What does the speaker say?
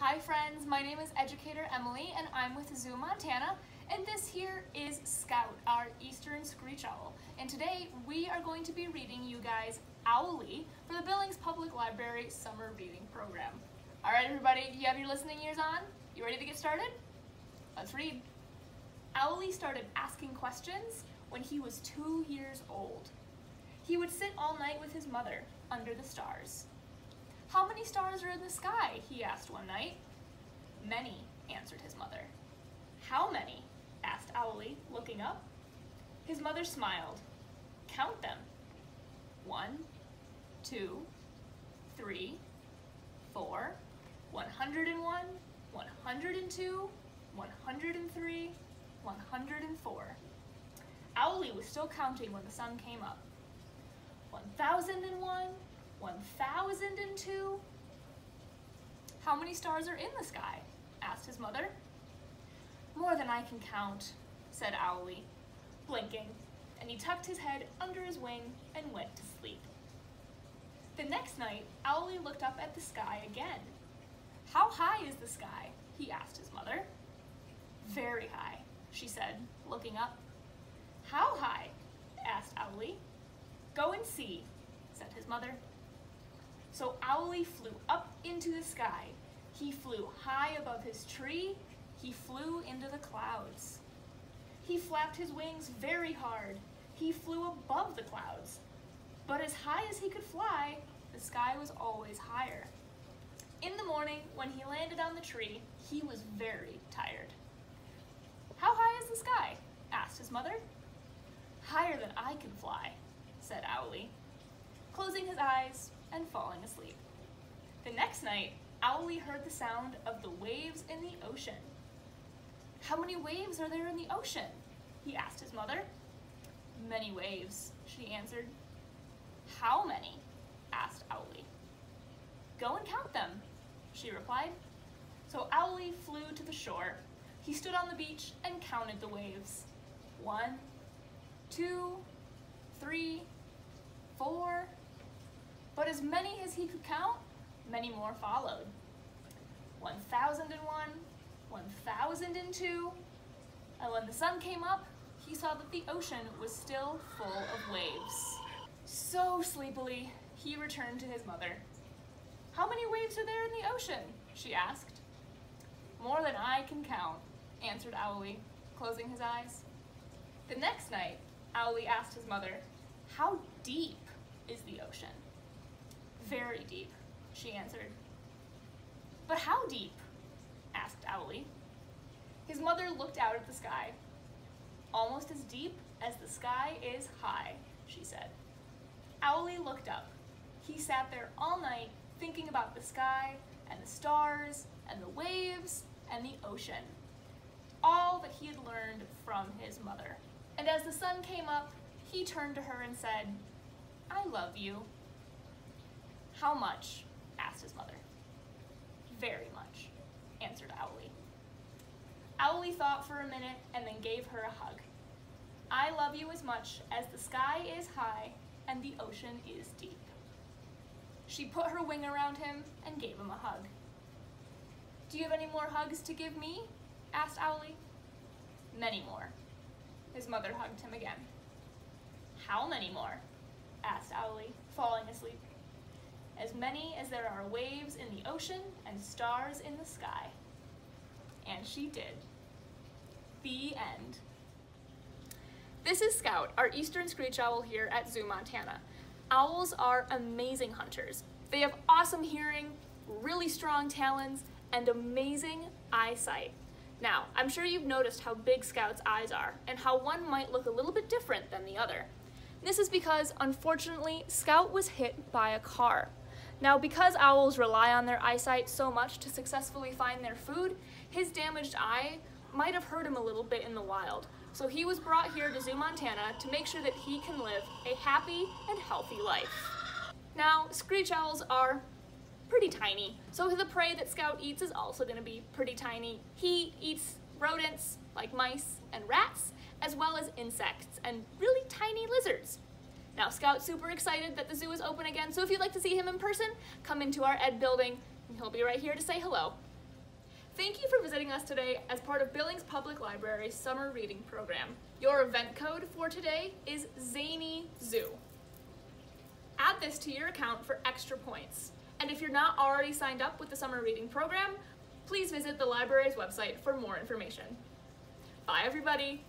Hi friends, my name is Educator Emily and I'm with ZooMontana, and this here is Scout, our Eastern Screech Owl. And today we are going to be reading you guys Owly for the Billings Public Library Summer Reading Program. Alright everybody, you have your listening ears on? You ready to get started? Let's read. Owly started asking questions when he was 2 years old. He would sit all night with his mother under the stars. "How many stars are in the sky?" he asked one night. "Many," answered his mother. "How many?" asked Owly, looking up. His mother smiled. "Count them. 1, 2, 3, 4, 101, 102, 103, 104. Owly was still counting when the sun came up. 1001, 1002. "How many stars are in the sky?" asked his mother. "More than I can count," said Owly, blinking, and he tucked his head under his wing and went to sleep. The next night, Owly looked up at the sky again. "How high is the sky?" he asked his mother. "Very high," she said, looking up. "How high?" asked Owly. "Go and see," said his mother. So Owly flew up into the sky. He flew high above his tree. He flew into the clouds. He flapped his wings very hard. He flew above the clouds. But as high as he could fly, the sky was always higher. In the morning, when he landed on the tree, he was very tired. "How high is the sky?" asked his mother. "Higher than I can fly," said Owly, closing his eyes and falling asleep. The next night, Owly heard the sound of the waves in the ocean. "How many waves are there in the ocean?" he asked his mother. "Many waves," she answered. "How many?" asked Owly. "Go and count them," she replied. So Owly flew to the shore. He stood on the beach and counted the waves. 1, 2, 3, 4. But as many as he could count, many more followed. 1001, 1002, and when the sun came up, he saw that the ocean was still full of waves. So sleepily, he returned to his mother. "How many waves are there in the ocean?" she asked. "More than I can count," answered Owly, closing his eyes. The next night, Owly asked his mother, "How deep is the ocean?" "Very deep," she answered. "But how deep?" asked Owly. His mother looked out at the sky. "Almost as deep as the sky is high," she said. Owly looked up. He sat there all night thinking about the sky and the stars and the waves and the ocean, all that he had learned from his mother. And as the sun came up, he turned to her and said, "I love you." "How much?" asked his mother. "Very much," answered Owly. Owly thought for a minute and then gave her a hug. "I love you as much as the sky is high and the ocean is deep." She put her wing around him and gave him a hug. "Do you have any more hugs to give me?" asked Owly. "Many more." His mother hugged him again. "How many more?" asked Owly, falling asleep. "As many as there are waves in the ocean and stars in the sky." And she did. The end. This is Scout, our Eastern Screech Owl here at ZooMontana. Owls are amazing hunters. They have awesome hearing, really strong talons, and amazing eyesight. Now, I'm sure you've noticed how big Scout's eyes are, and how one might look a little bit different than the other. This is because, unfortunately, Scout was hit by a car. Now, because owls rely on their eyesight so much to successfully find their food, his damaged eye might have hurt him a little bit in the wild. So he was brought here to ZooMontana to make sure that he can live a happy and healthy life. Now, screech owls are pretty tiny, so the prey that Scout eats is also going to be pretty tiny. He eats rodents like mice and rats, as well as insects and really tiny lizards. Now, Scout's super excited that the zoo is open again, so if you'd like to see him in person, come into our Ed building, and he'll be right here to say hello. Thank you for visiting us today as part of Billings Public Library's summer reading program. Your event code for today is Zany Zoo. Add this to your account for extra points. And if you're not already signed up with the summer reading program, please visit the library's website for more information. Bye everybody!